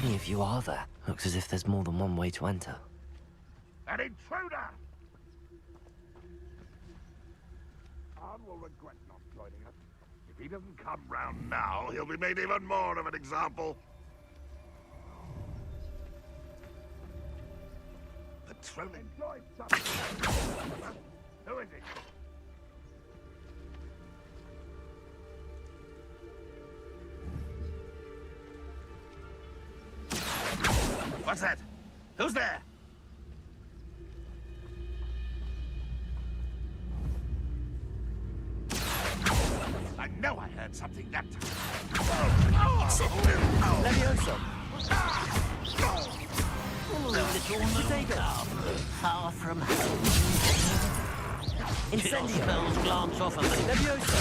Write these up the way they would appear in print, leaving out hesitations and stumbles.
many of you are there? Looks as if there's more than one way to enter. An intruder! Arn will regret not joining us. If he doesn't come round now, he'll be made even more of an example. The trolling. Enjoy something. Who is it? What's that? Who's there? I know I heard something that time. Levioso! Little moon far from home. Incendio! Spells glance off of me. Levioso!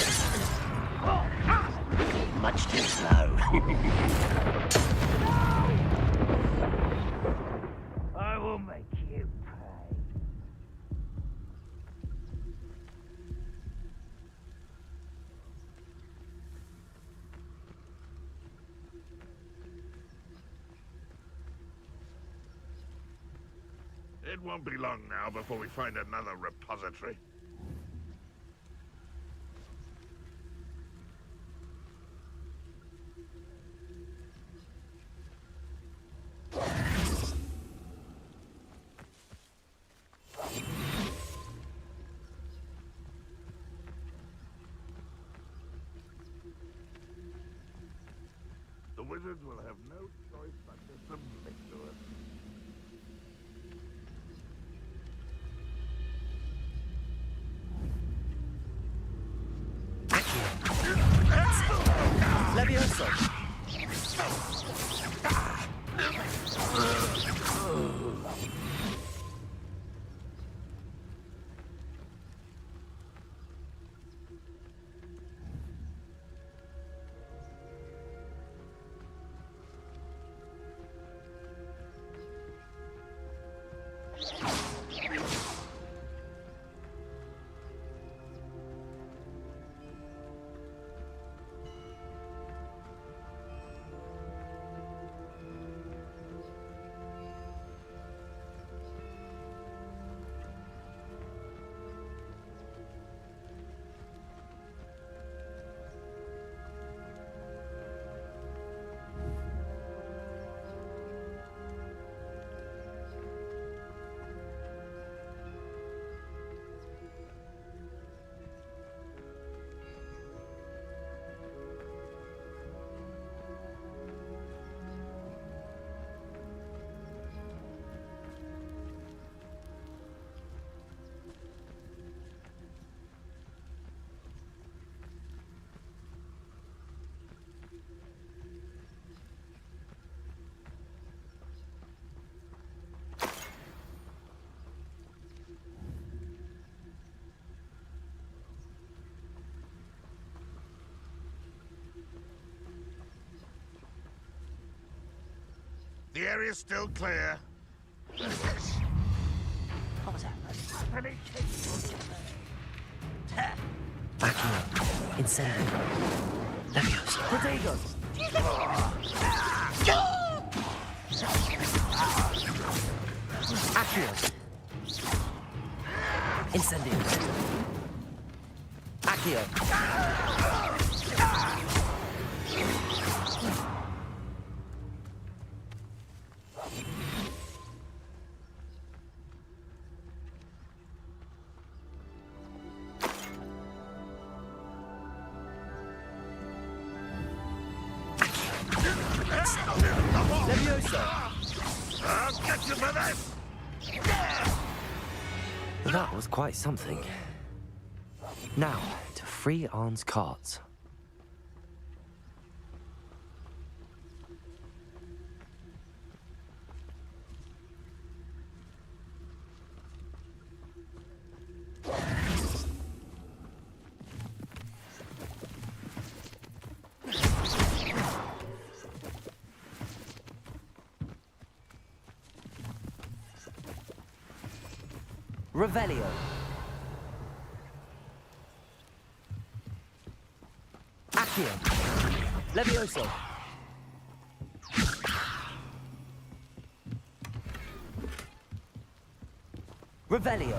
Much too slow. I will make you pay. It won't be long now before we find another repository. The wizards will have no choice but to submit to us. Levioso! The area's still clear. What was that? Accio! Incendio! Levioso! Protego! Accio! Incendio! Accio! Levioso! I'll get you for this! That was quite something. Now, to free Arn's carts. Revelio. Accio. Levioso. Revelio.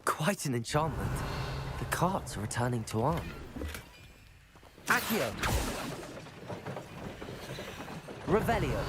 Quite an enchantment. The carts are returning to Arn. Accio. Revelio.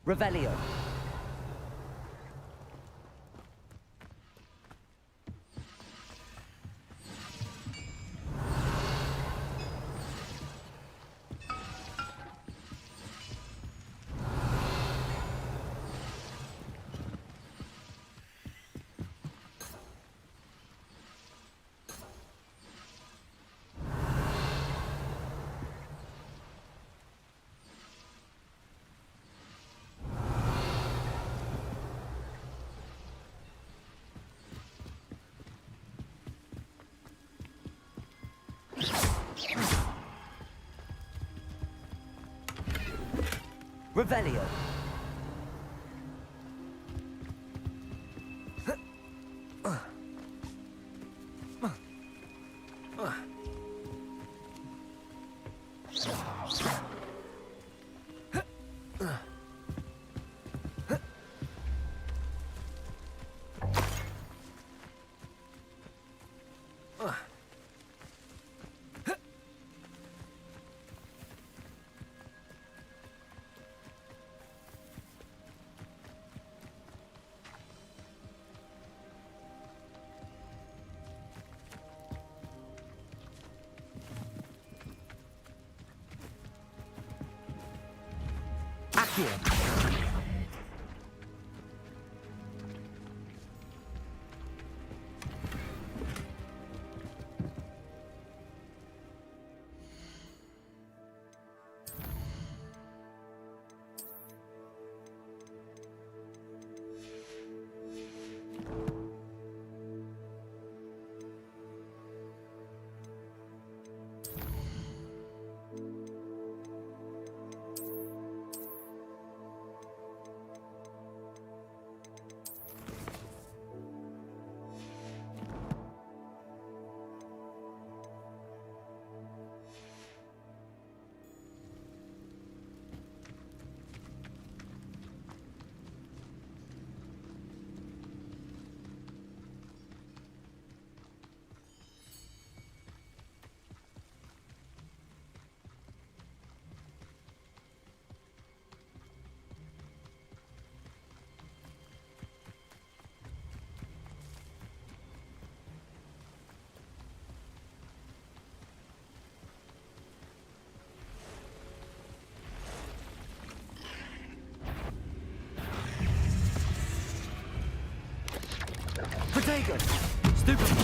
Revelio. Revelio. Accio. Protego! Stupefy!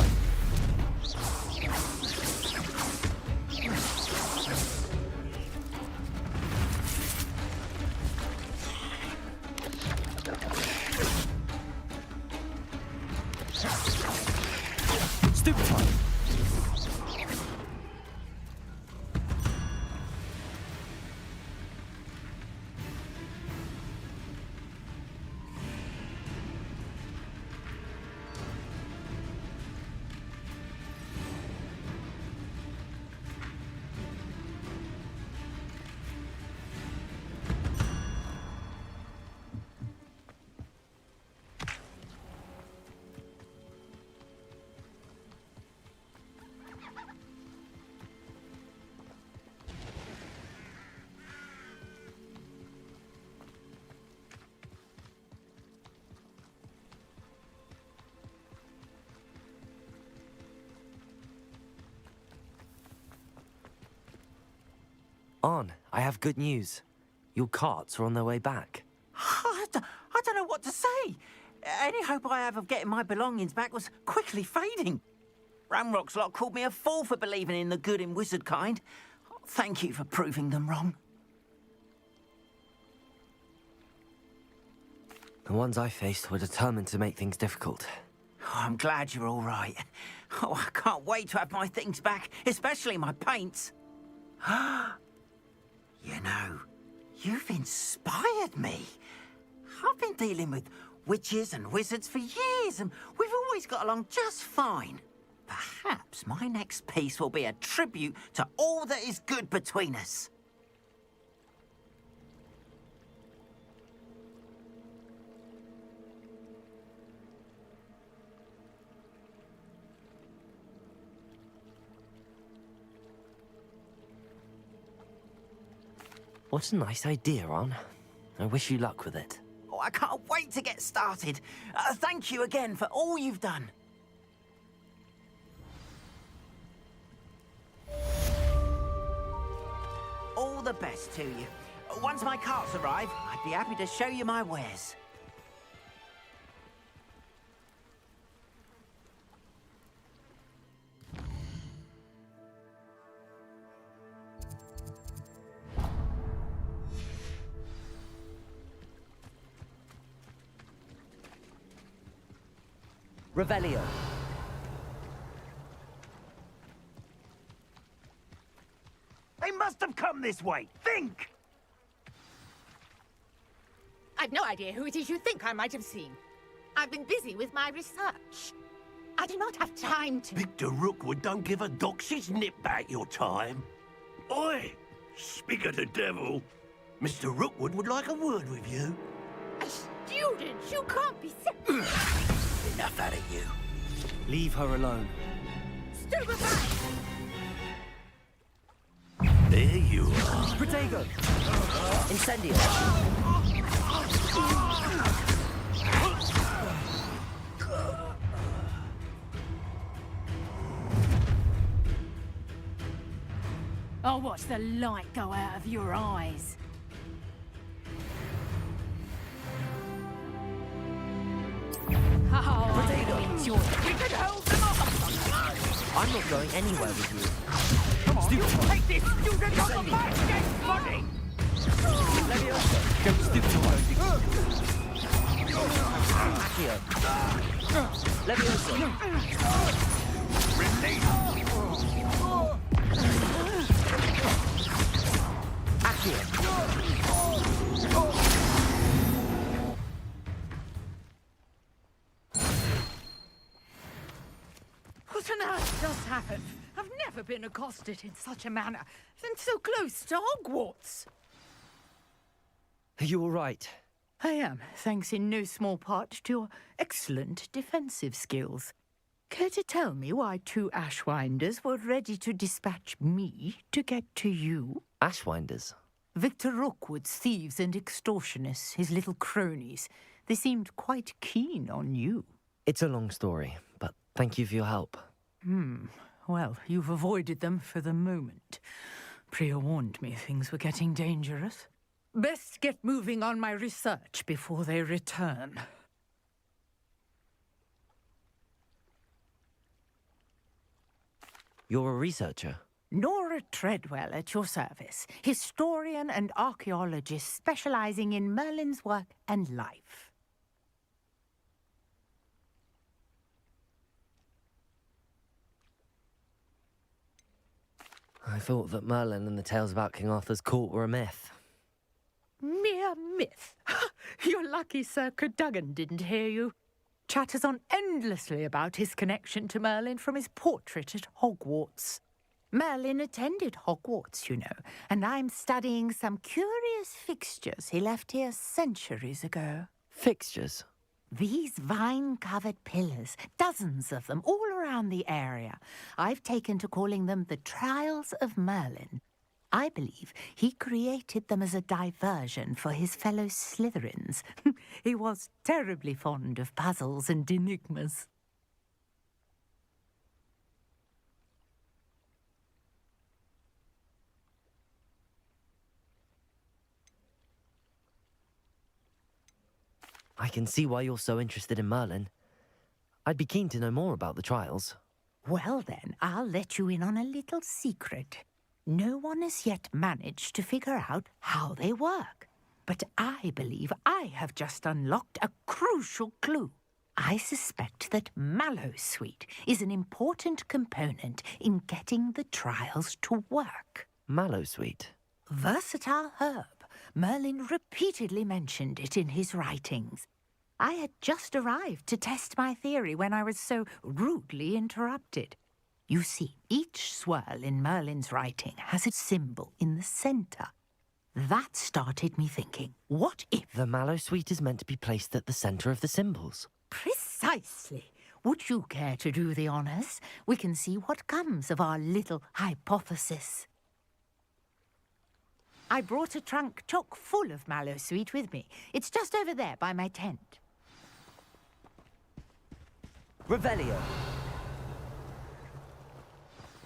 Stupefy! On, I have good news. Your carts are on their way back. I don't know what to say. Any hope I have of getting my belongings back was quickly fading. Ramrock's lot called me a fool for believing in the good in wizard kind. Thank you for proving them wrong. The ones I faced were determined to make things difficult. Oh, I'm glad you're all right. Oh, I can't wait to have my things back, especially my paints. You know, you've inspired me. I've been dealing with witches and wizards for years, and we've always got along just fine. Perhaps my next piece will be a tribute to all that is good between us. What a nice idea, Ron. I wish you luck with it. Oh, I can't wait to get started. Thank you again for all you've done. All the best to you. Once my carts arrive, I'd be happy to show you my wares. Revelio. They must have come this way. Think! I've no idea who it is you think I might have seen. I've been busy with my research. I do not have time to... Mr. Rookwood don't give a doxy's nip back your time. Oi! Speak of the devil. Mr. Rookwood would like a word with you. A student? You can't be so... Enough out of you. Leave her alone. Stupefy! There you are. Protego! Incendio! I'll watch the light go out of your eyes. Oh, I enjoy it. We could hold them off! I'm not going anywhere with you. Come on, you take this student on the back against money! Leviosa! Don't stoop to her. Accio! Leviosa! Release! Accio! What on earth just happened? I've never been accosted in such a manner, and so close to Hogwarts. Are you all right? I am, thanks in no small part to your excellent defensive skills. Care to tell me why two Ashwinders were ready to dispatch me to get to you? Ashwinders? Victor Rookwood's thieves and extortionists, his little cronies. They seemed quite keen on you. It's a long story, but thank you for your help. Well, you've avoided them for the moment. Priya warned me things were getting dangerous. Best get moving on my research before they return. You're a researcher? Nora Treadwell at your service, historian and archaeologist specializing in Merlin's work and life. I thought that Merlin and the tales about King Arthur's court were a myth. Mere myth. You're lucky Sir Cadogan didn't hear you. Chatters on endlessly about his connection to Merlin from his portrait at Hogwarts. Merlin attended Hogwarts, you know, and I'm studying some curious fixtures he left here centuries ago. Fixtures? These vine-covered pillars, dozens of them, all around the area. I've taken to calling them the Trials of Merlin. I believe he created them as a diversion for his fellow Slytherins. He was terribly fond of puzzles and enigmas. I can see why you're so interested in Merlin. I'd be keen to know more about the trials. Well then, I'll let you in on a little secret. No one has yet managed to figure out how they work. but I believe I have just unlocked a crucial clue. I suspect that mallowsweet is an important component in getting the trials to work. Mallowsweet. Versatile herb. Merlin repeatedly mentioned it in his writings. I had just arrived to test my theory when I was so rudely interrupted. You see, each swirl in Merlin's writing has a symbol in the centre. That started me thinking, what if... The mallowsweet is meant to be placed at the centre of the symbols. Precisely. Would you care to do the honours? We can see what comes of our little hypothesis. I brought a trunk chock full of mallowsweet with me. It's just over there by my tent. Revelio.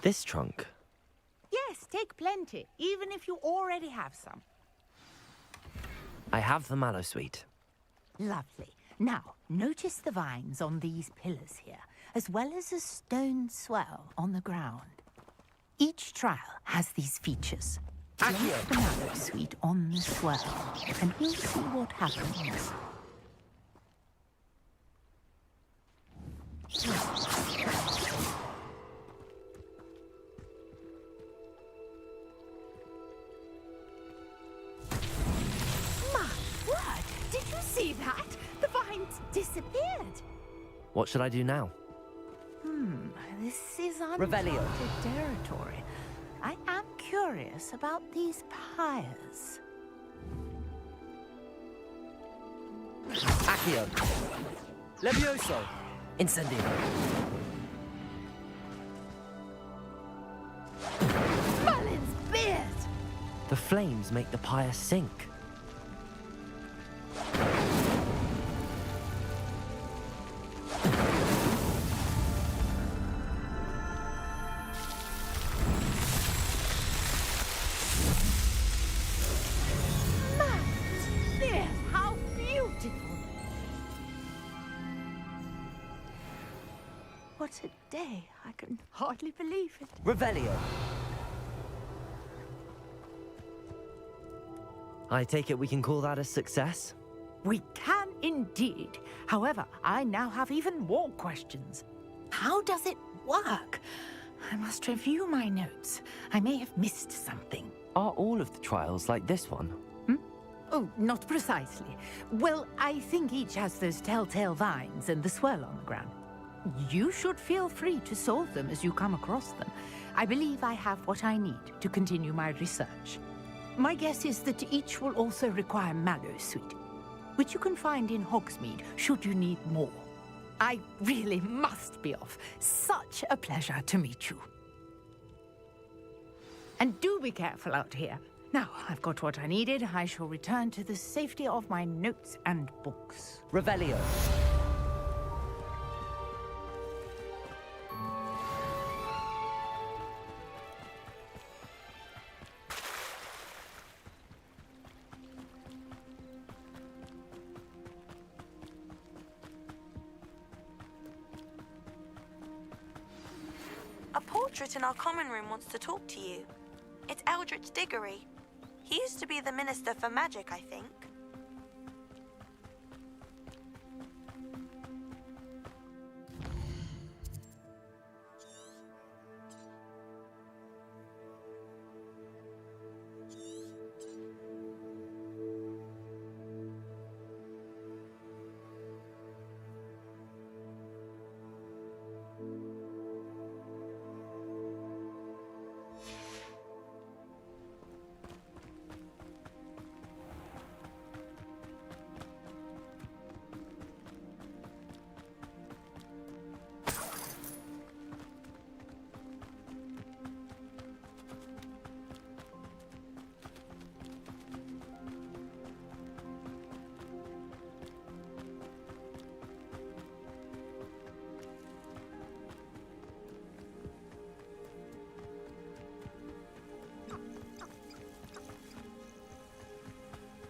This trunk. Yes, take plenty, even if you already have some. I have the mallowsweet. Lovely. Now, notice the vines on these pillars here, as well as a stone swell on the ground. Each trial has these features. Place the mallowsweet on the swell, and we'll see what happens. My word! Did you see that? The vines disappeared. What should I do now? This is uncharted territory. I am curious about these pyres. Accio. Levioso. Incendio. Merlin's beard! The flames make the pyre sink. Merlin's beard! How beautiful! What a day. I can hardly believe it. Revelio. I take it we can call that a success? We can indeed. However, I now have even more questions. How does it work? I must review my notes. I may have missed something. Are all of the trials like this one? Oh, not precisely. Well, I think each has those telltale vines and the swirl on the ground. You should feel free to solve them as you come across them. I believe I have what I need to continue my research. My guess is that each will also require mallowsweet, which you can find in Hogsmeade should you need more. I really must be off. Such a pleasure to meet you. And do be careful out here. Now, I've got what I needed. I shall return to the safety of my notes and books. Revelio. A portrait in our common room wants to talk to you. It's Eldritch Diggory. He used to be the Minister for Magic, I think.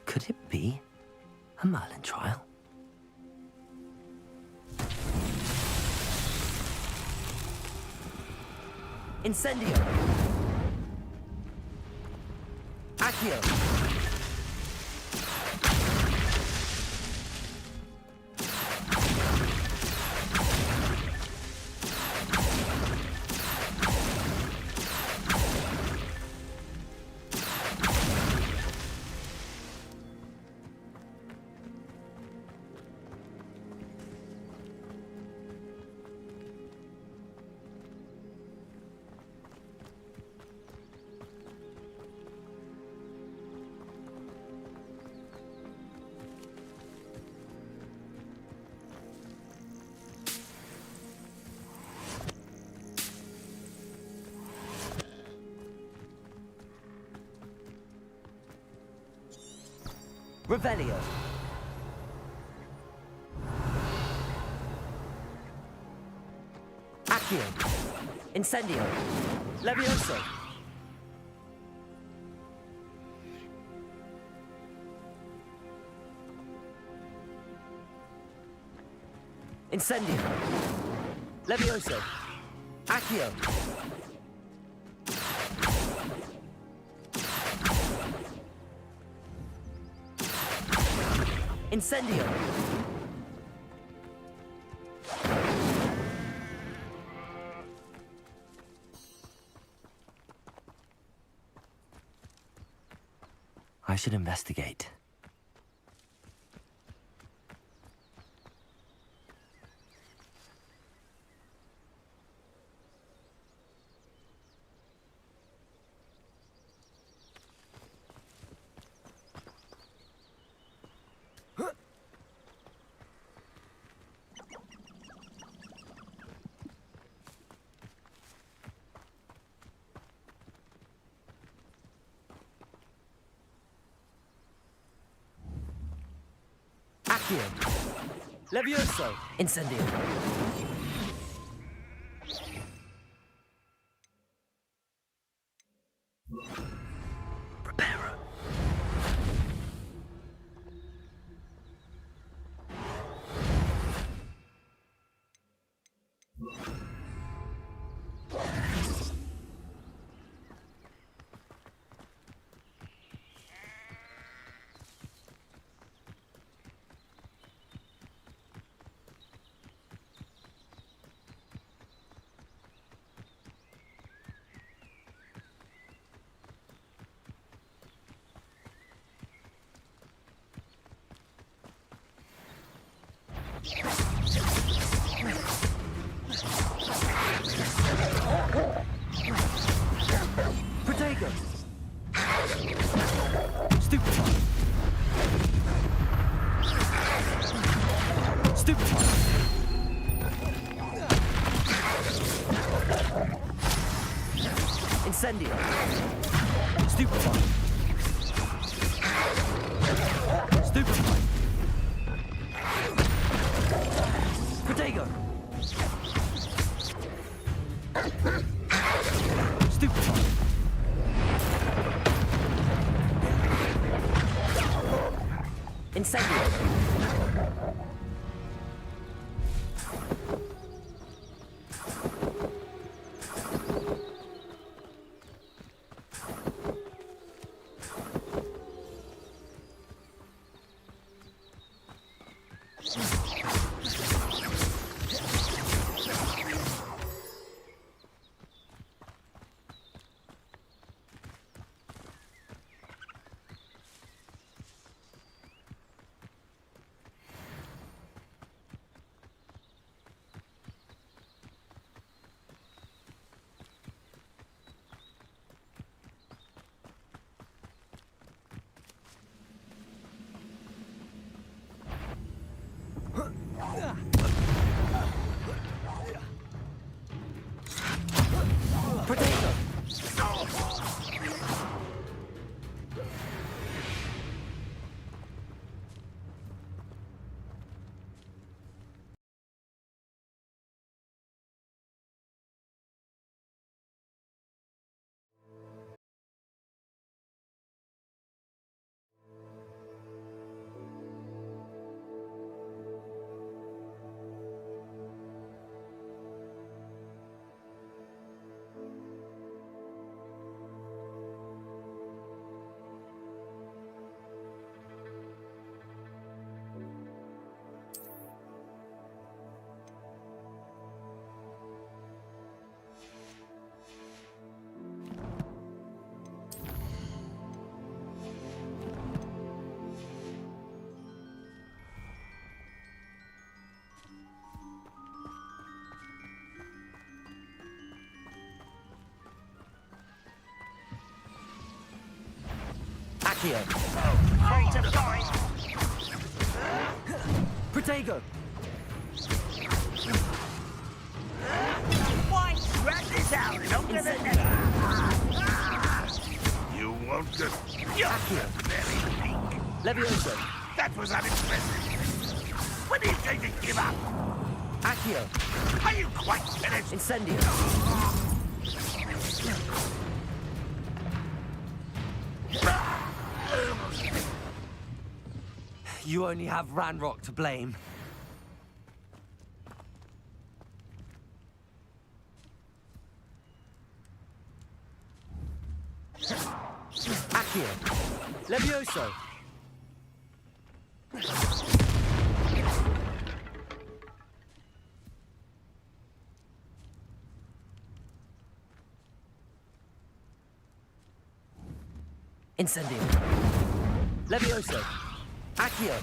Could it be a Merlin trial? Incendio! Accio! Revelio. Accio. Incendio. Levioso. Incendio. Levioso. Accio. Incendio. I should investigate. Accio. Levioso. Incendio. Preparo. Protego. Stupefy. Stupefy. Incendio. Stupefy. Stupefy. Protego. Stupefy. Incendio. Protego. Accio. Protego. Rat this out and I'm gonna... You won't get... Accio. Very pink. Levioso. That was unexpected. When are you going to give up? Accio. Are you quite finished? Incendio. You only have Ranrock to blame. Accio. Levioso. Incendio. Levioso. Accio.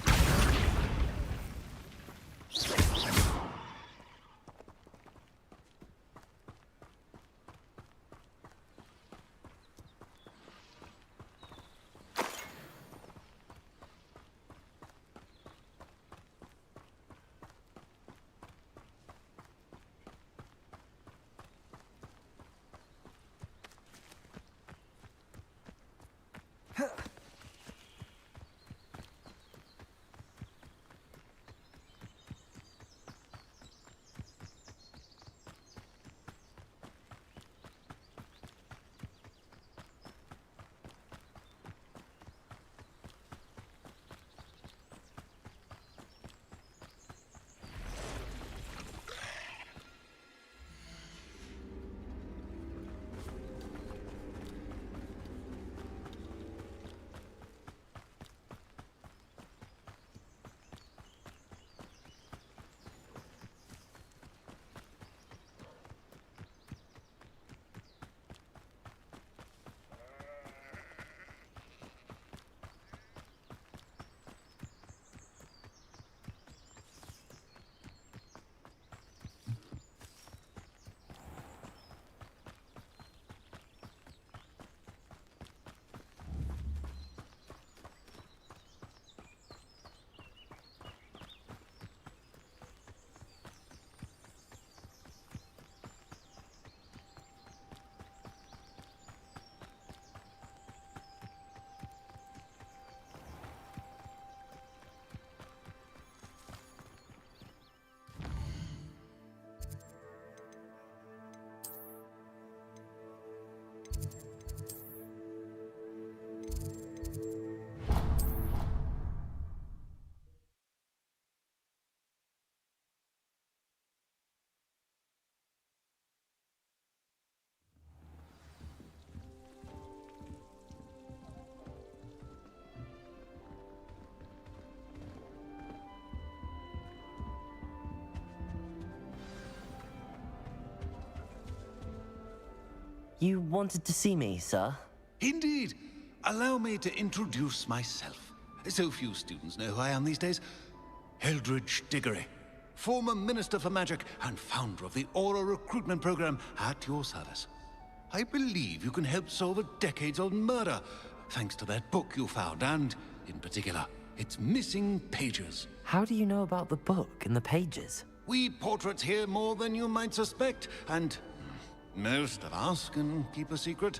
You wanted to see me, sir? Indeed. Allow me to introduce myself. So few students know who I am these days. Eldridge Diggory, former Minister for Magic and founder of the Aura Recruitment Program at your service. I believe you can help solve a decades-old murder, thanks to that book you found, and, in particular, its missing pages. How do you know about the book and the pages? We portraits here more than you might suspect, and most of us can keep a secret.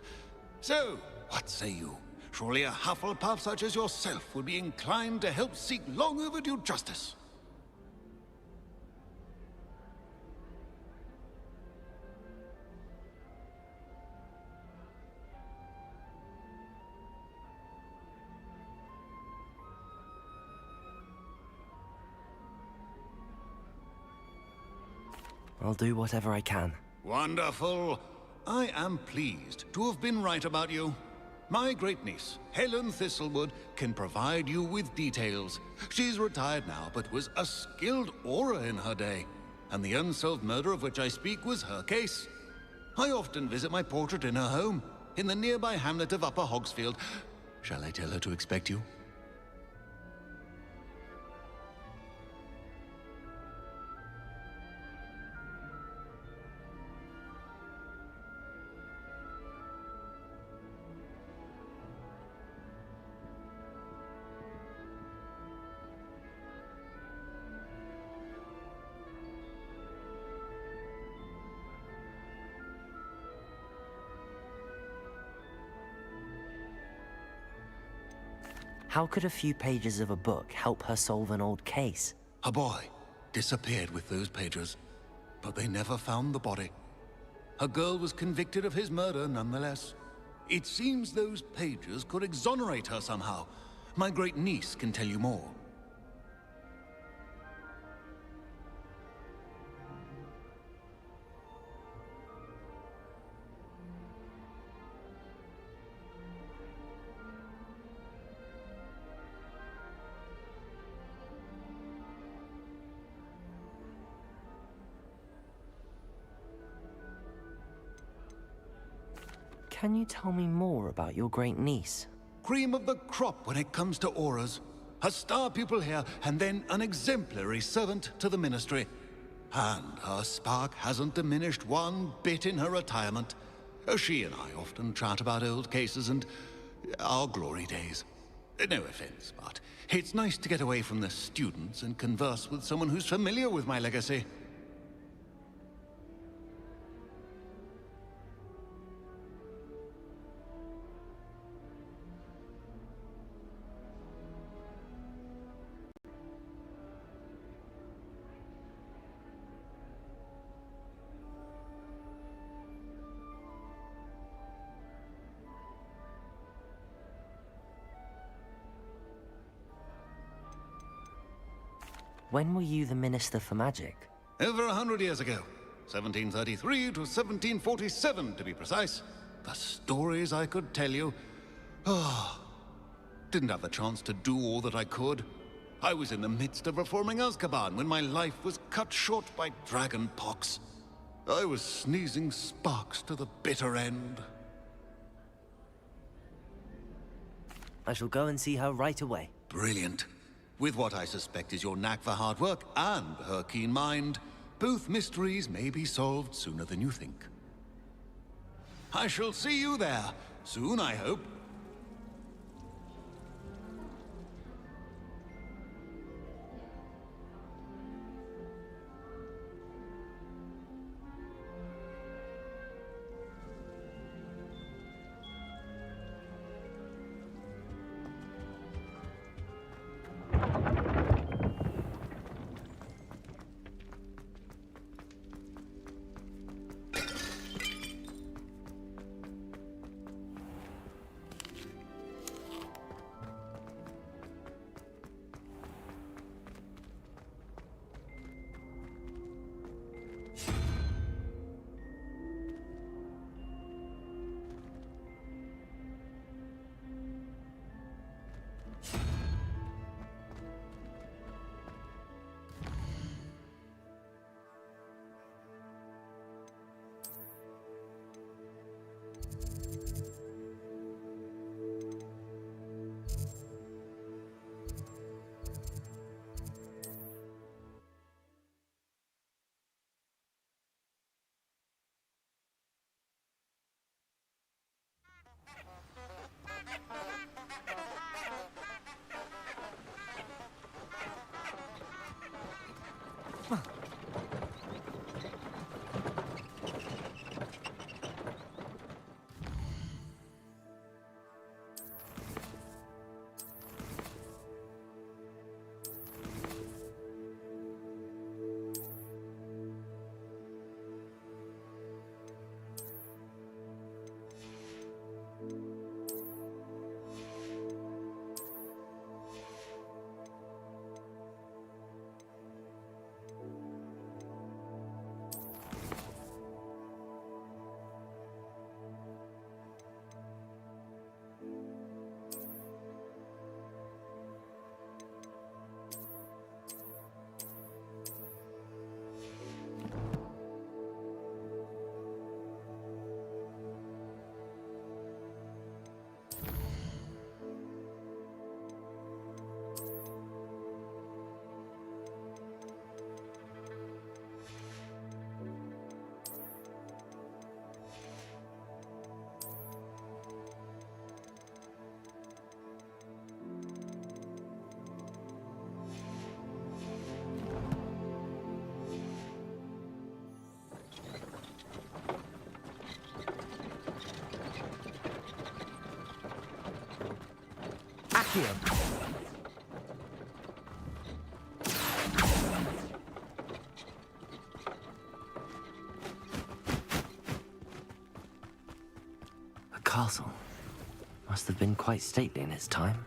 So, what say you? Surely a Hufflepuff such as yourself would be inclined to help seek long overdue justice. I'll do whatever I can. Wonderful. I am pleased to have been right about you. My great-niece, Helen Thistlewood, can provide you with details. She's retired now, but was a skilled aura in her day. And the unsolved murder of which I speak was her case. I often visit my portrait in her home, in the nearby hamlet of Upper Hogsfield. Shall I tell her to expect you? How could a few pages of a book help her solve an old case? A boy disappeared with those pages, but they never found the body. A girl was convicted of his murder nonetheless. It seems those pages could exonerate her somehow. My great niece can tell you more. Can you tell me more about your great niece? Cream of the crop when it comes to auras. A star pupil here, and then an exemplary servant to the ministry. And her spark hasn't diminished one bit in her retirement. She and I often chat about old cases and our glory days. No offense, but it's nice to get away from the students and converse with someone who's familiar with my legacy. When were you the Minister for Magic? Over 100 years ago. 1733 to 1747, to be precise. The stories I could tell you. Didn't have the chance to do all that I could. I was in the midst of reforming Azkaban when my life was cut short by dragon pox. I was sneezing sparks to the bitter end. I shall go and see her right away. Brilliant. With what I suspect is your knack for hard work and her keen mind, both mysteries may be solved sooner than you think. I shall see you there, soon I hope. Accio! castle. Must have been quite stately in its time.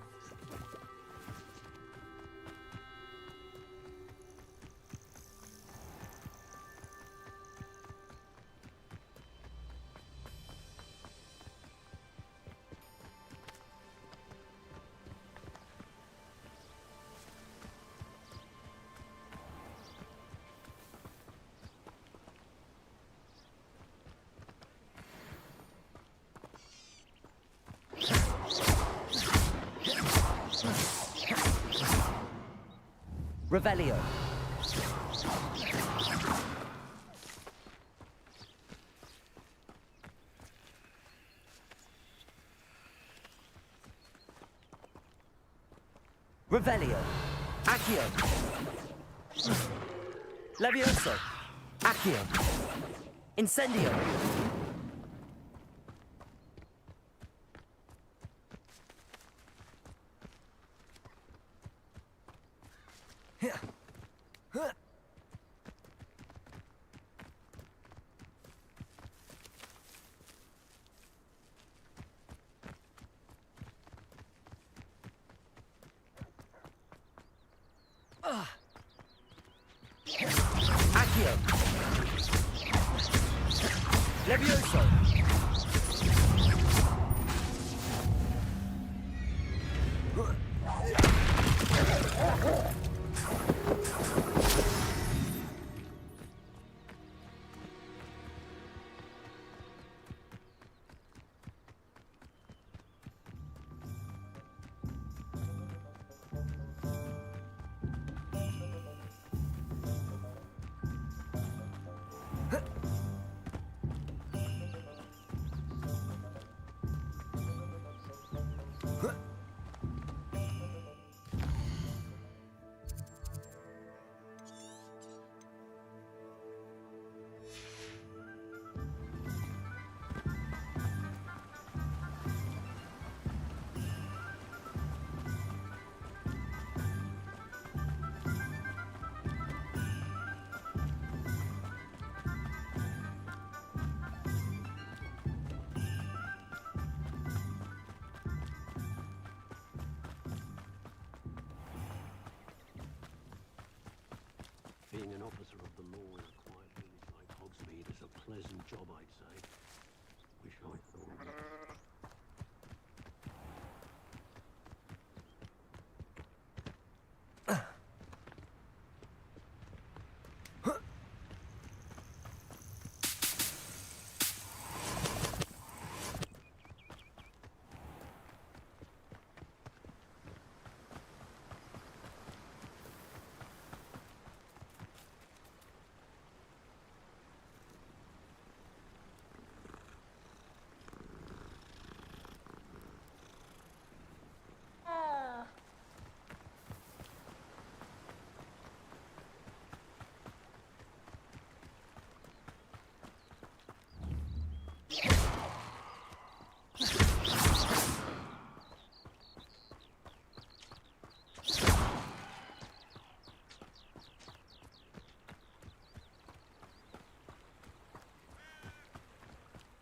Revelio. Revelio. Accio. Levioso. Accio. Incendio. Accio. Levioso. Being an officer of the law in a quiet village like Hogsmeade is a pleasant job, I'd say. Wish I thought of it.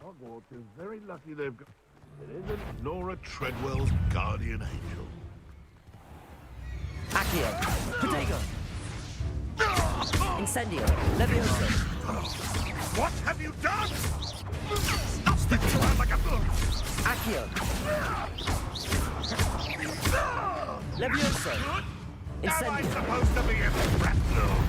Hogwarts is very lucky they've got... It isn't Nora Treadwell's guardian angel. Accio. Protego. Incendio. Levioso. What have you done? Stop sticking around like a fool! Accio. Levioso. Am I Incendio. supposed to be in the rat room?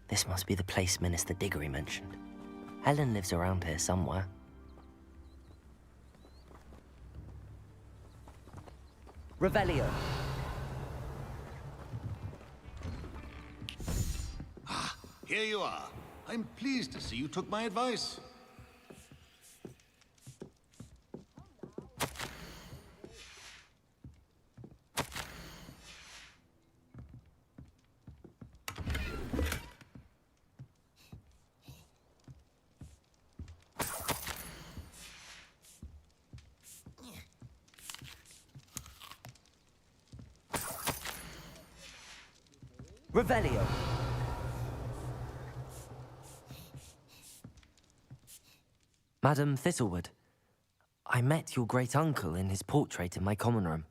This must be the place Minister Diggory mentioned. Helen lives around here somewhere. Revelio. Here you are. I'm pleased to see you took my advice. Revelio. Madam Thistlewood, I met your great-uncle in his portrait in my common room.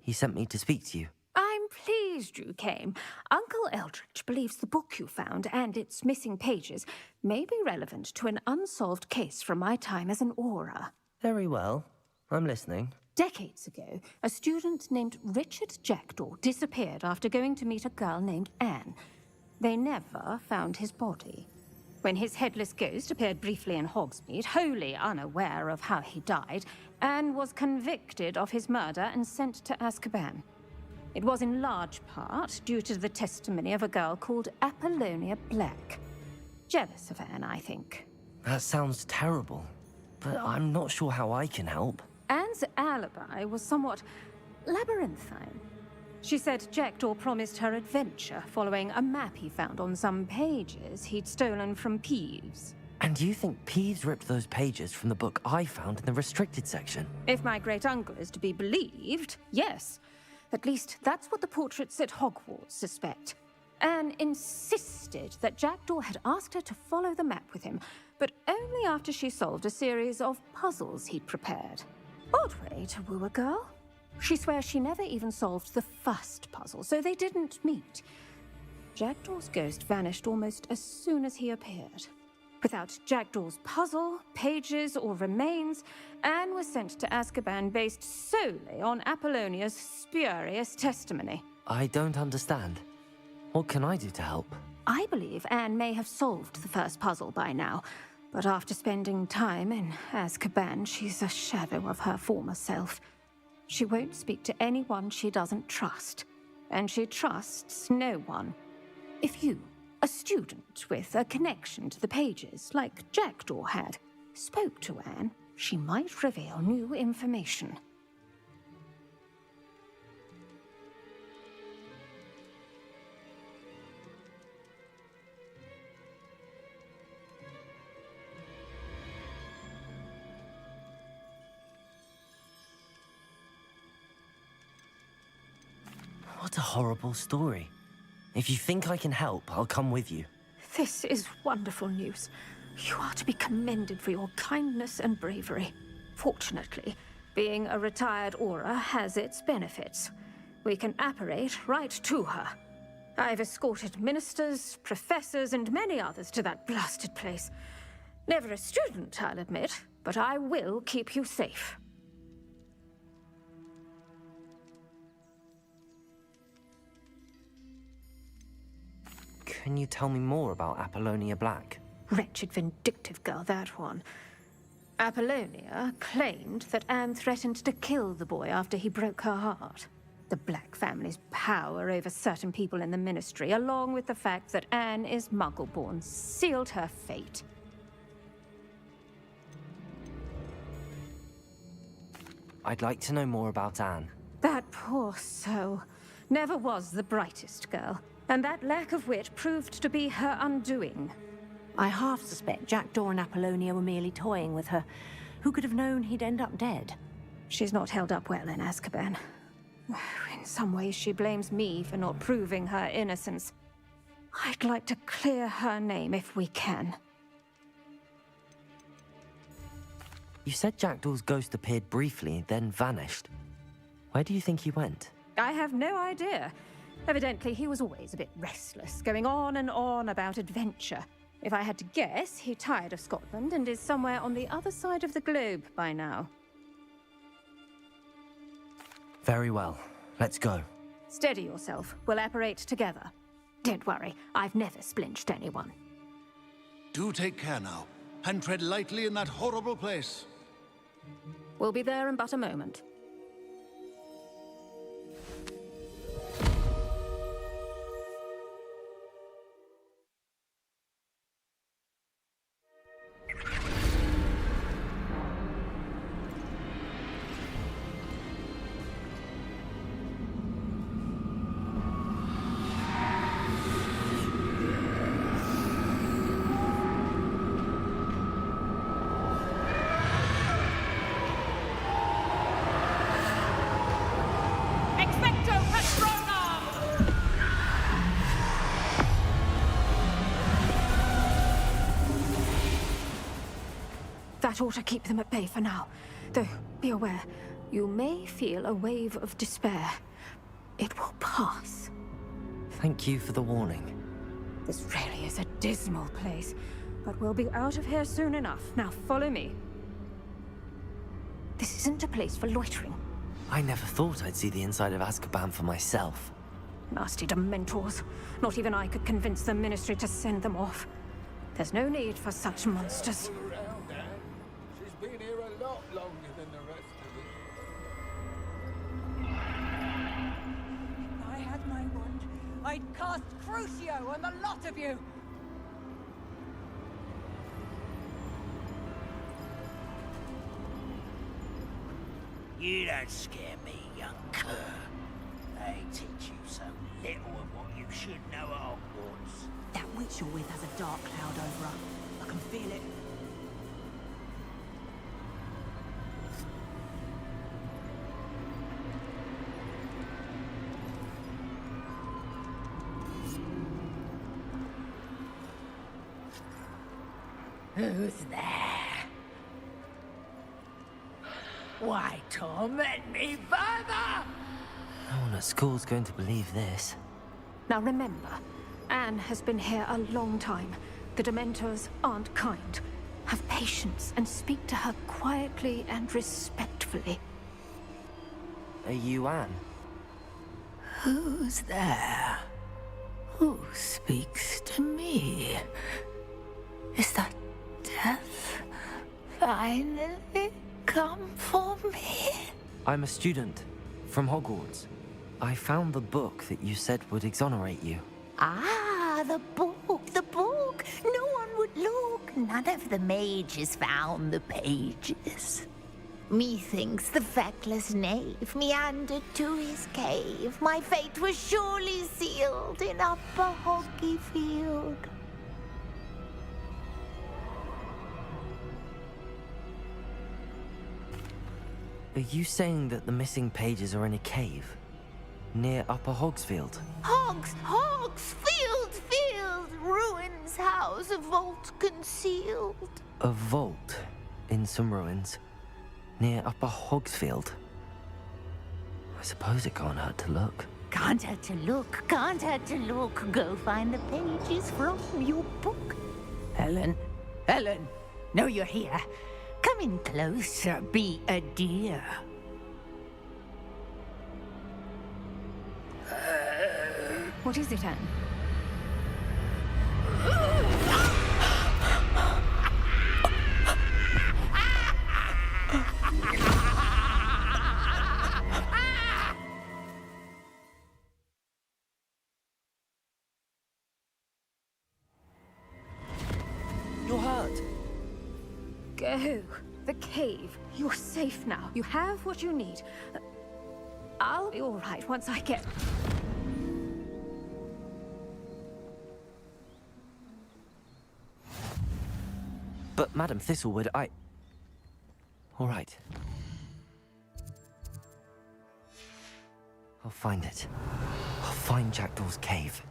He sent me to speak to you. I'm pleased you came. Uncle Eldridge believes the book you found and its missing pages may be relevant to an unsolved case from my time as an aura. Very well. I'm listening. Decades ago, a student named Richard Jackdaw disappeared after going to meet a girl named Anne. They never found his body. When his headless ghost appeared briefly in Hogsmeade, wholly unaware of how he died, Anne was convicted of his murder and sent to Azkaban. It was in large part due to the testimony of a girl called Apollonia Black. Jealous of Anne, I think. That sounds terrible, but I'm not sure how I can help. Anne's alibi was somewhat labyrinthine. She said Jackdaw promised her adventure following a map he found on some pages he'd stolen from Peeves. And you think Peeves ripped those pages from the book I found in the restricted section? If my great-uncle is to be believed, yes. At least that's what the portraits at Hogwarts suspect. Anne insisted that Jackdaw had asked her to follow the map with him, but only after she solved a series of puzzles he'd prepared. Odd way to woo a girl. She swears she never even solved the first puzzle, so they didn't meet. Jackdaw's ghost vanished almost as soon as he appeared. Without Jackdaw's puzzle, pages, or remains, Anne was sent to Azkaban based solely on Apollonia's spurious testimony. I don't understand. What can I do to help? I believe Anne may have solved the first puzzle by now, but after spending time in Azkaban, she's a shadow of her former self. She won't speak to anyone she doesn't trust, and she trusts no one. If you, a student with a connection to the pages, like Jackdaw had, spoke to Anne, she might reveal new information. What a horrible story. If you think I can help, I'll come with you. This is wonderful news. You are to be commended for your kindness and bravery. Fortunately, being a retired aura has its benefits. We can apparate right to her. I've escorted ministers, professors, and many others to that blasted place. Never a student, I'll admit, but I will keep you safe. Can you tell me more about Apollonia Black? Wretched, vindictive girl, that one. Apollonia claimed that Anne threatened to kill the boy after he broke her heart. The Black family's power over certain people in the Ministry, along with the fact that Anne is Muggle-born, sealed her fate. I'd like to know more about Anne. That poor soul never was the brightest girl, and that lack of wit proved to be her undoing. I half suspect Jackdaw and Apollonia were merely toying with her. Who could have known he'd end up dead? She's not held up well in Azkaban. In some ways, she blames me for not proving her innocence. I'd like to clear her name if we can. You said Jackdaw's ghost appeared briefly, then vanished. Where do you think he went? I have no idea. Evidently, he was always a bit restless, going on and on about adventure. If I had to guess, he tired of Scotland and is somewhere on the other side of the globe by now. Very well. Let's go. Steady yourself. We'll apparate together. Don't worry, I've never splinched anyone. Do take care now. and tread lightly in that horrible place. We'll be there in but a moment. That ought to keep them at bay for now. Though, be aware, you may feel a wave of despair. It will pass. Thank you for the warning. This really is a dismal place, but we'll be out of here soon enough. Now follow me. This isn't a place for loitering. I never thought I'd see the inside of Azkaban for myself. Nasty Dementors. Not even I could convince the Ministry to send them off. There's no need for such monsters. Around, Anne. She's been here a lot longer than the rest of us. I had my wand. I'd cast Crucio on the lot of you. You don't scare me, young cur. They teach you so little of what you should know at Hogwarts. That witch you're with has a dark cloud over her. I can feel it. Who's there? Why torment me further? No one at school's going to believe this. Now remember, Anne has been here a long time. The Dementors aren't kind. Have patience and speak to her quietly and respectfully. Are you Anne? Who's there? Who speaks to me? Is that death finally come for me? I'm a student from Hogwarts. I found the book that you said would exonerate you. Ah, the book, the book. No one would look. None of the mages found the pages. Methinks the feckless knave meandered to his cave. My fate was surely sealed in Upper Hoggyfield. Are you saying that the missing pages are in a cave? Near Upper Hogsfield? Field, ruins house, a vault concealed. A vault in some ruins? Near Upper Hogsfield? I suppose it can't hurt to look. Can't hurt to look, can't hurt to look. Go find the pages from your book. Helen, know you're here. Come in closer, be a dear. What is it, Anne? You're hurt. Go. The cave. You're safe now. You have what you need. I'll be all right once I get... But Madam Thistlewood, all right. I'll find it. I'll find Jackdaw's cave.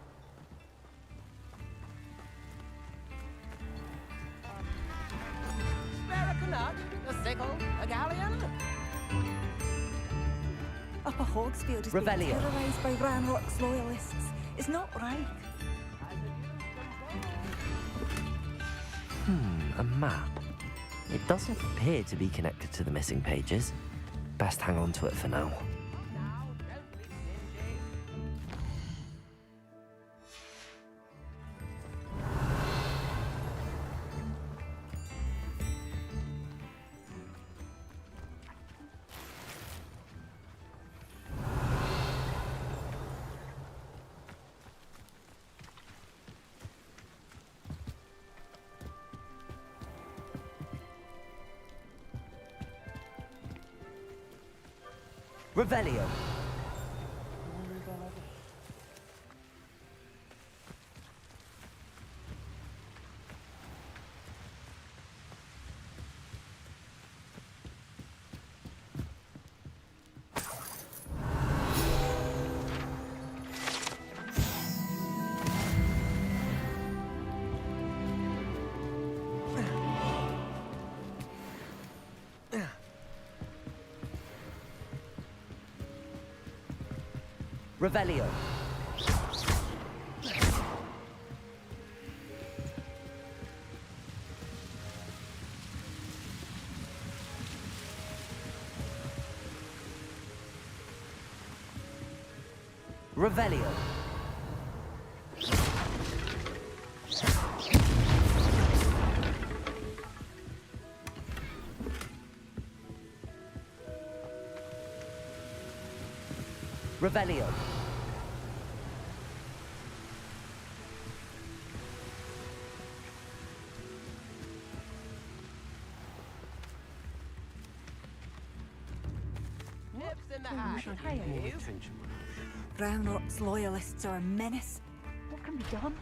Spare a canut, a sickle, a galleon. Upper Hogsfield has Revelio. been terrorised by Ranrock's loyalists. It's not right. A map. It doesn't appear to be connected to the missing pages. Best hang on to it for now. Revelio. Revelio. Revelio. Revelio. Nips in the hat. Brownrot's loyalists are a menace. What can be done?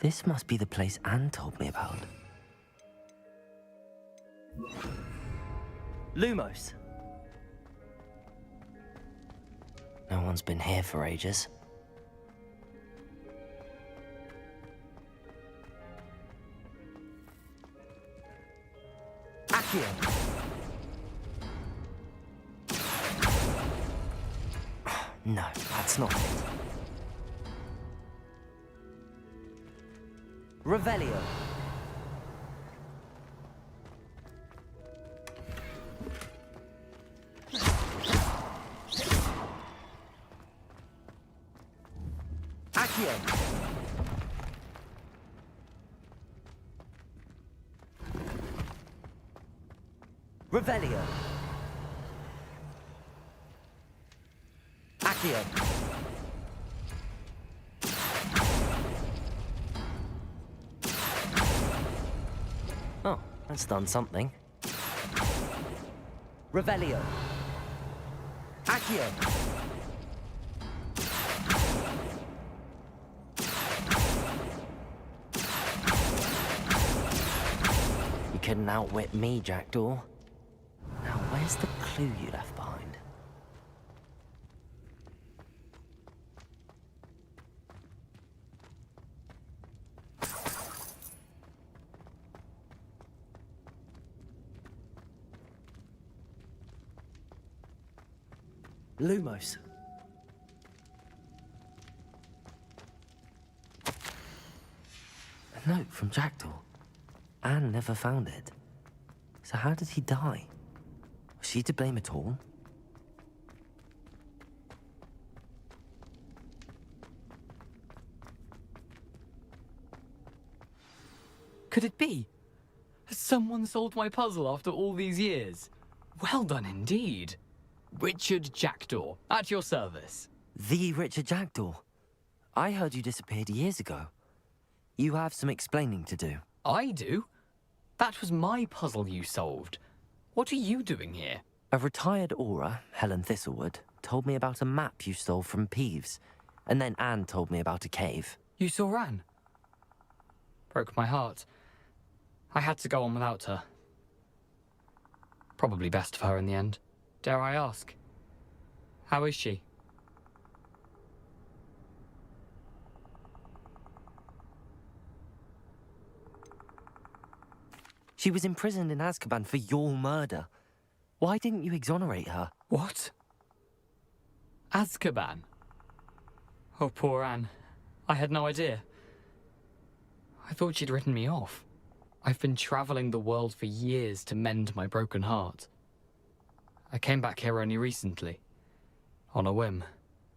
This must be the place Anne told me about. Lumos. No one's been here for ages. Accio. No, that's not it. Revelio. Accio. Revelio. Accio. Oh, that's done something. Revelio. Accio. You couldn't outwit me, Jackdaw. Now, where's the clue you left behind? Lumos. A note from Jackdaw. Anne never found it. So how did he die? Was she to blame at all? Could it be? Has someone solved my puzzle after all these years? Well done indeed. Richard Jackdaw, at your service. The Richard Jackdaw? I heard you disappeared years ago. You have some explaining to do. I do? That was my puzzle you solved. What are you doing here? A retired aura, Helen Thistlewood, told me about a map you stole from Peeves. And then Anne told me about a cave. You saw Anne? Broke my heart. I had to go on without her. Probably best for her in the end. Dare I ask? How is she? She was imprisoned in Azkaban for your murder. Why didn't you exonerate her? What? Azkaban? Oh, poor Anne. I had no idea. I thought she'd written me off. I've been traveling the world for years to mend my broken heart. I came back here only recently, on a whim.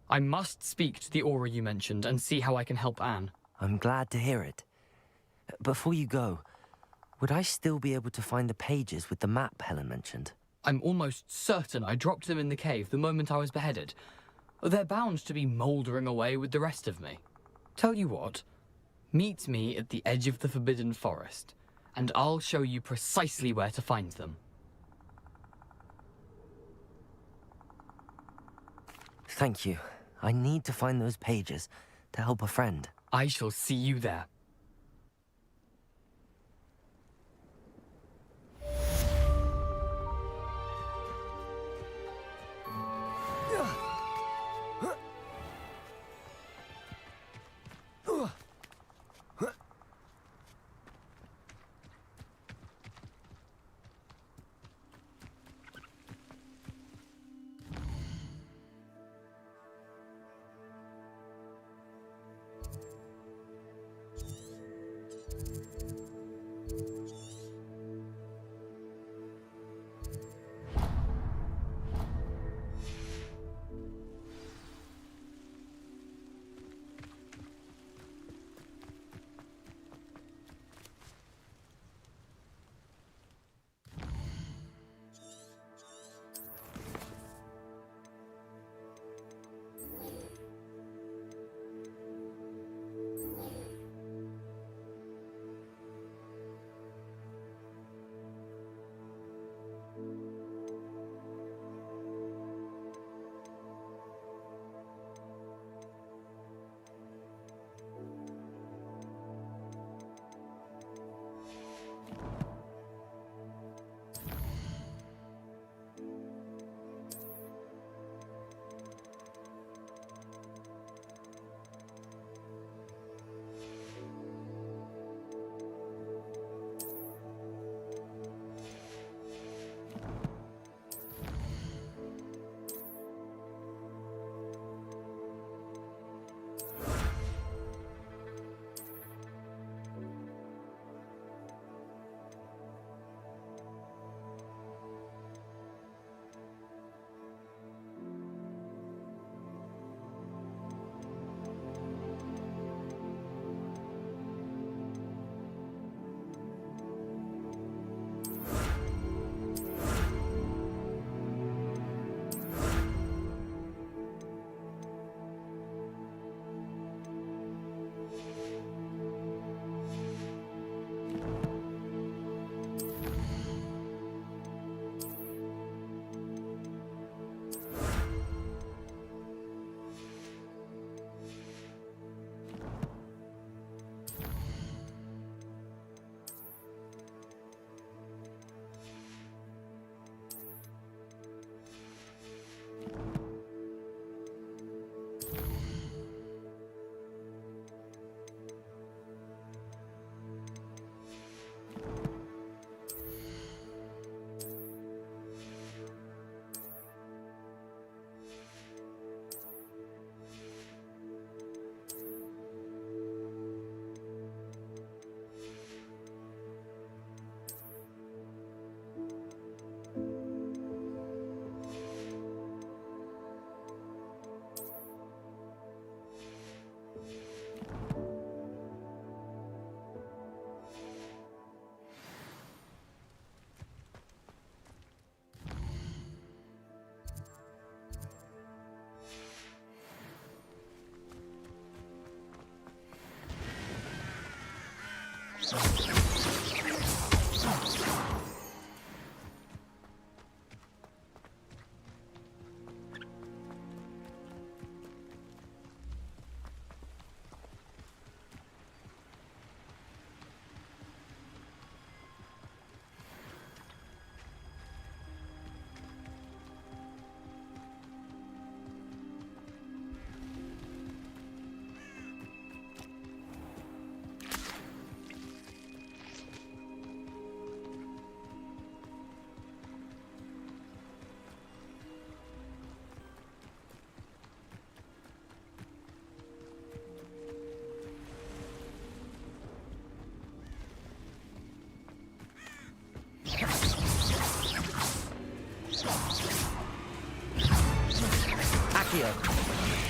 I must speak to the aura you mentioned and see how I can help Anne. I'm glad to hear it. Before you go, would I still be able to find the pages with the map Helen mentioned? I'm almost certain I dropped them in the cave the moment I was beheaded. They're bound to be mouldering away with the rest of me. Tell you what, meet me at the edge of the Forbidden Forest, and I'll show you precisely where to find them. Thank you. I need to find those pages to help a friend. I shall see you there.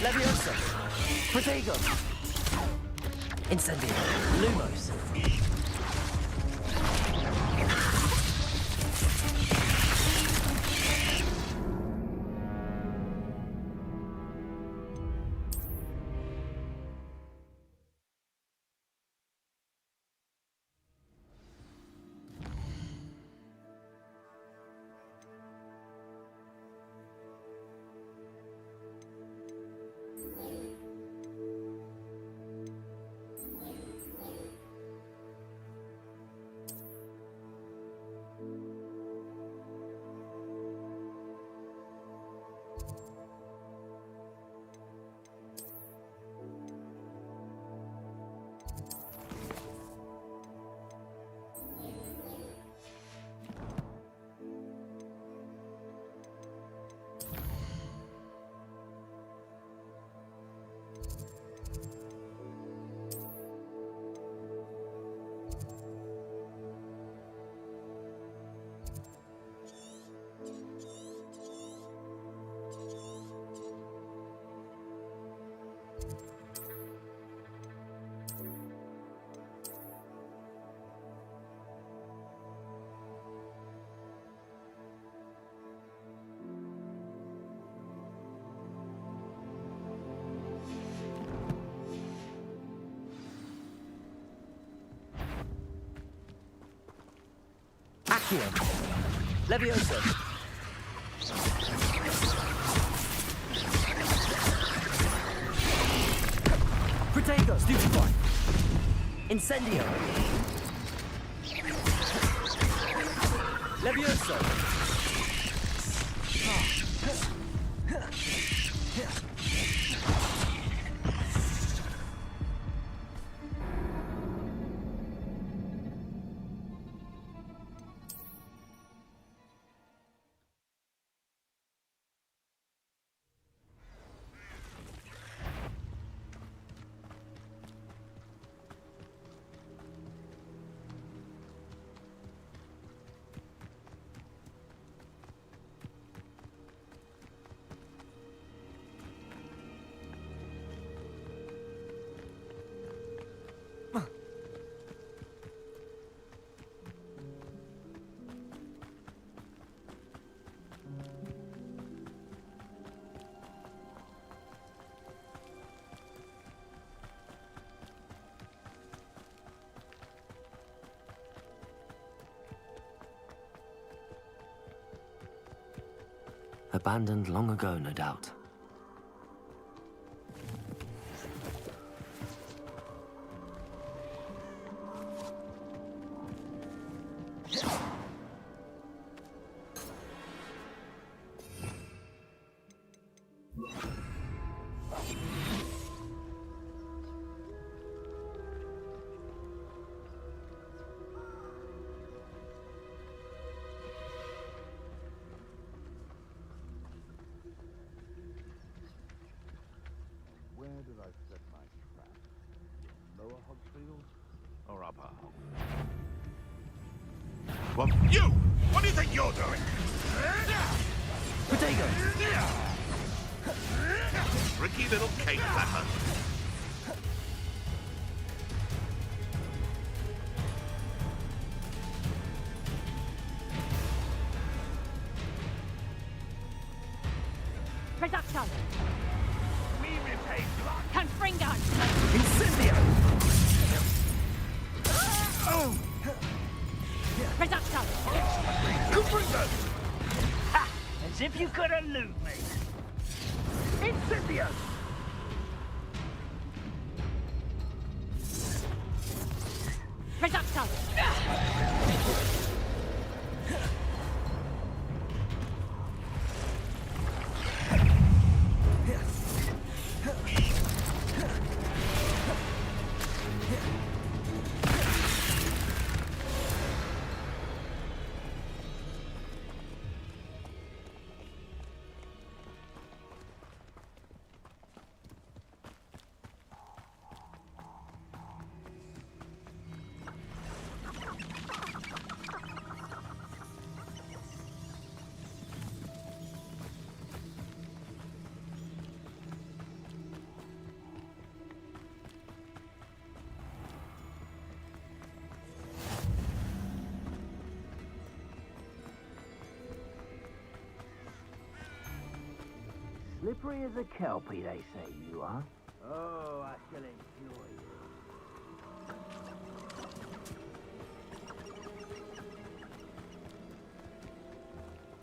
Leviosa! Protego! Incendio! Lumos! Accio! Leviosa! Protego! Stupefy! Incendio! Leviosa! Abandoned long ago, no doubt. Where did I set my trap? Lower Hogsfield or upper Hogsfield? Well, you! What do you think you're doing? Protego! Tricky little cake batter. Reduction! Me retain blood. Confringo! Incendio! Oh! Reduction! Confringo! Ha! As if you could elude me. Incendio! Reduction! Slippery as a kelpie, they say you are. Oh, I shall enjoy it.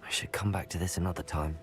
I should come back to this another time.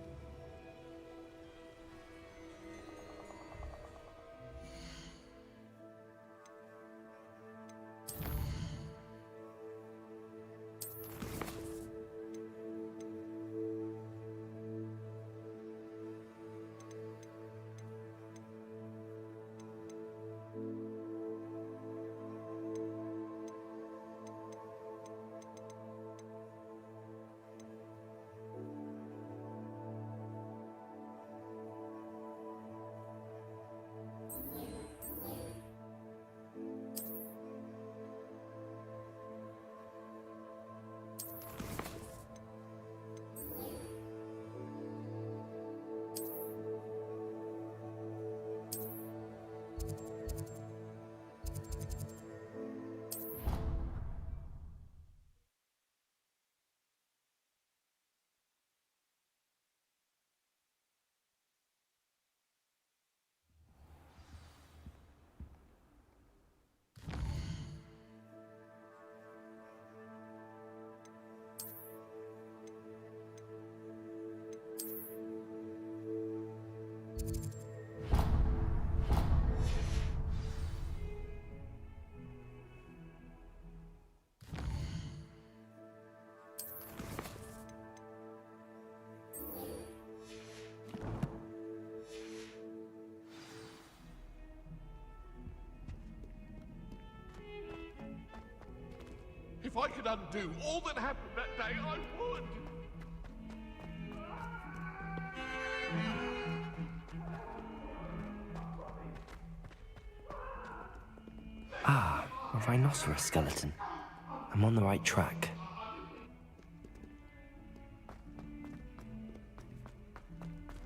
If I could undo all that happened that day, I would! Ah, a rhinoceros skeleton. I'm on the right track.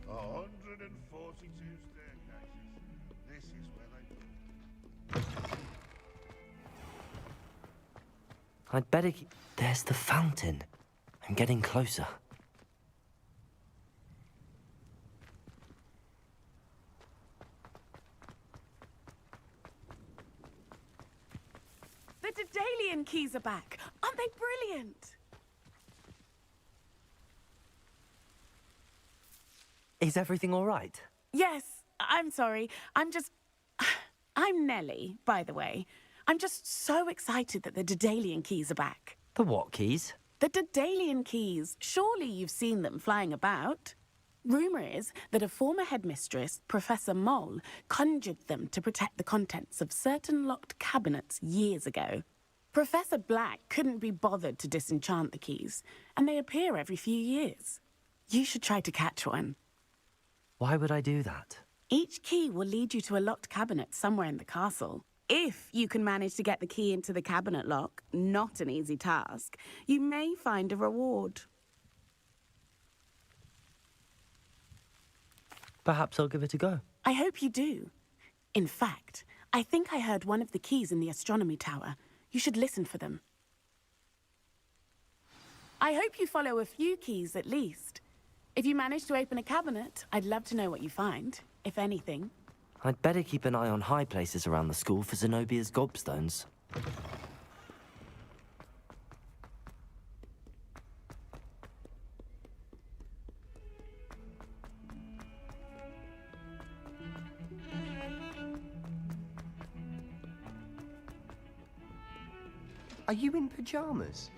A 142 staircases. This is where they... I'd better keep... There's the fountain. I'm getting closer. The Daedalian keys are back. Aren't they brilliant? Is everything all right? Yes, I'm sorry. I'm Nellie, by the way. I'm just so excited that the Daedalian keys are back. The what keys? The Daedalian keys. Surely you've seen them flying about. Rumour is that a former headmistress, Professor Mole, conjured them to protect the contents of certain locked cabinets years ago. Professor Black couldn't be bothered to disenchant the keys, and they appear every few years. You should try to catch one. Why would I do that? Each key will lead you to a locked cabinet somewhere in the castle. If you can manage to get the key into the cabinet lock, not an easy task, you may find a reward. Perhaps I'll give it a go. I hope you do. In fact, I think I heard one of the keys in the astronomy tower. You should listen for them. I hope you follow a few keys at least. If you manage to open a cabinet, I'd love to know what you find, if anything. I'd better keep an eye on high places around the school for Zenobia's gobstones. Are you in pajamas?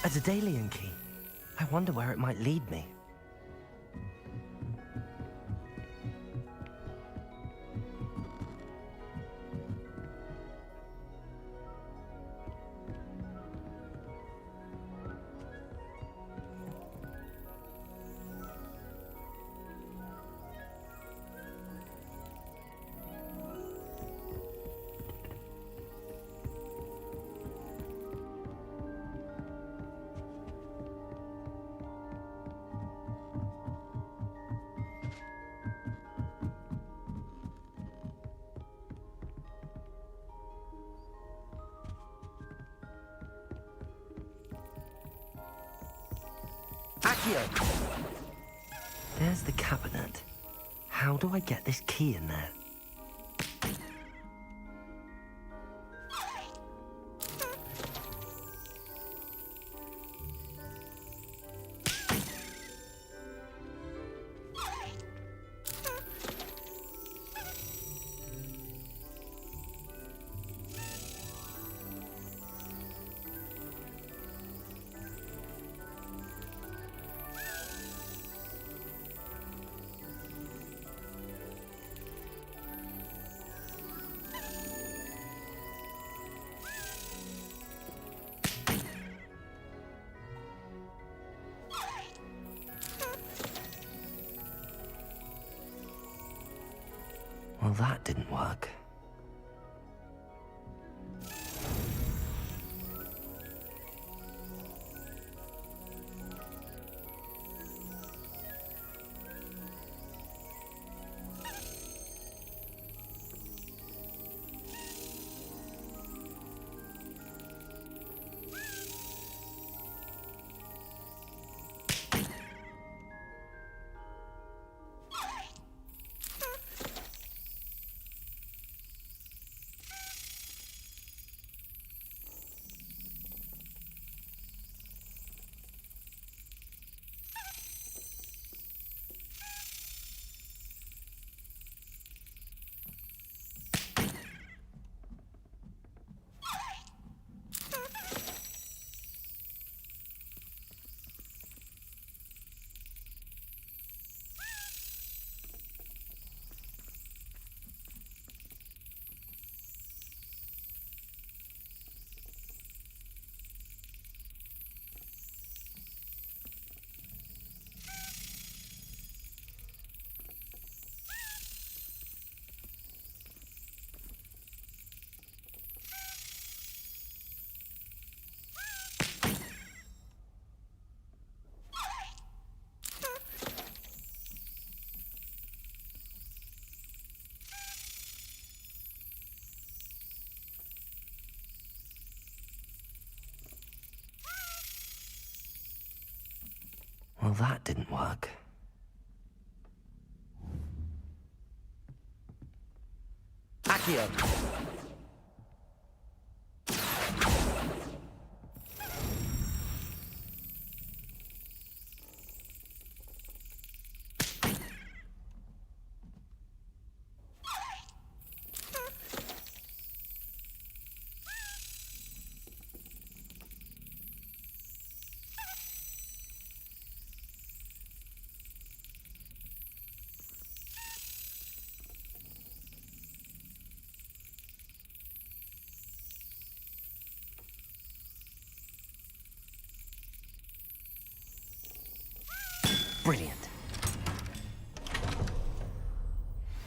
A Daedalian key. I wonder where it might lead me. There's the cabinet. How do I get this key in there? Well, that didn't work. Well, that didn't work. Accio! Brilliant.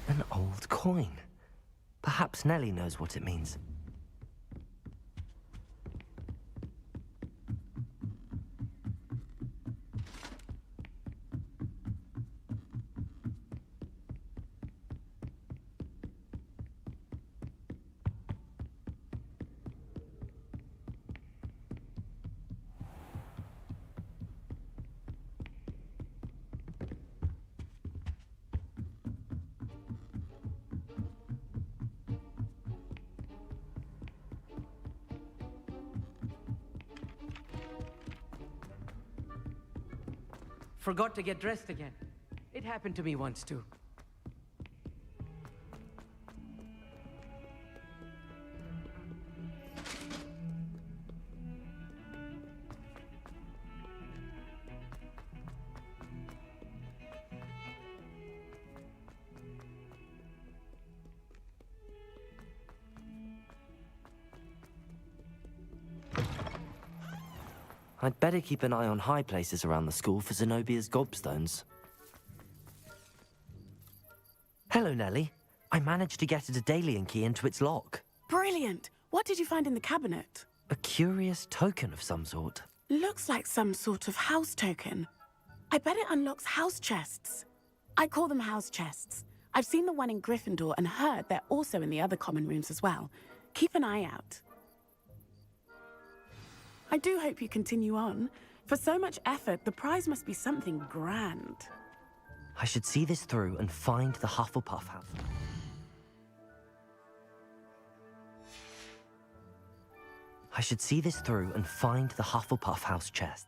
An old coin. Perhaps Nellie knows what it means. Forgot to get dressed again. It happened to me once, too. I'd better keep an eye on high places around the school for Zenobia's gobstones. Hello, Nellie. I managed to get a Daedalian key into its lock. Brilliant! What did you find in the cabinet? A curious token of some sort. Looks like some sort of house token. I bet it unlocks house chests. I call them house chests. I've seen the one in Gryffindor and heard they're also in the other common rooms as well. Keep an eye out. I do hope you continue on. For so much effort, the prize must be something grand. I should see this through and find the Hufflepuff house. I should see this through and find the Hufflepuff house chest.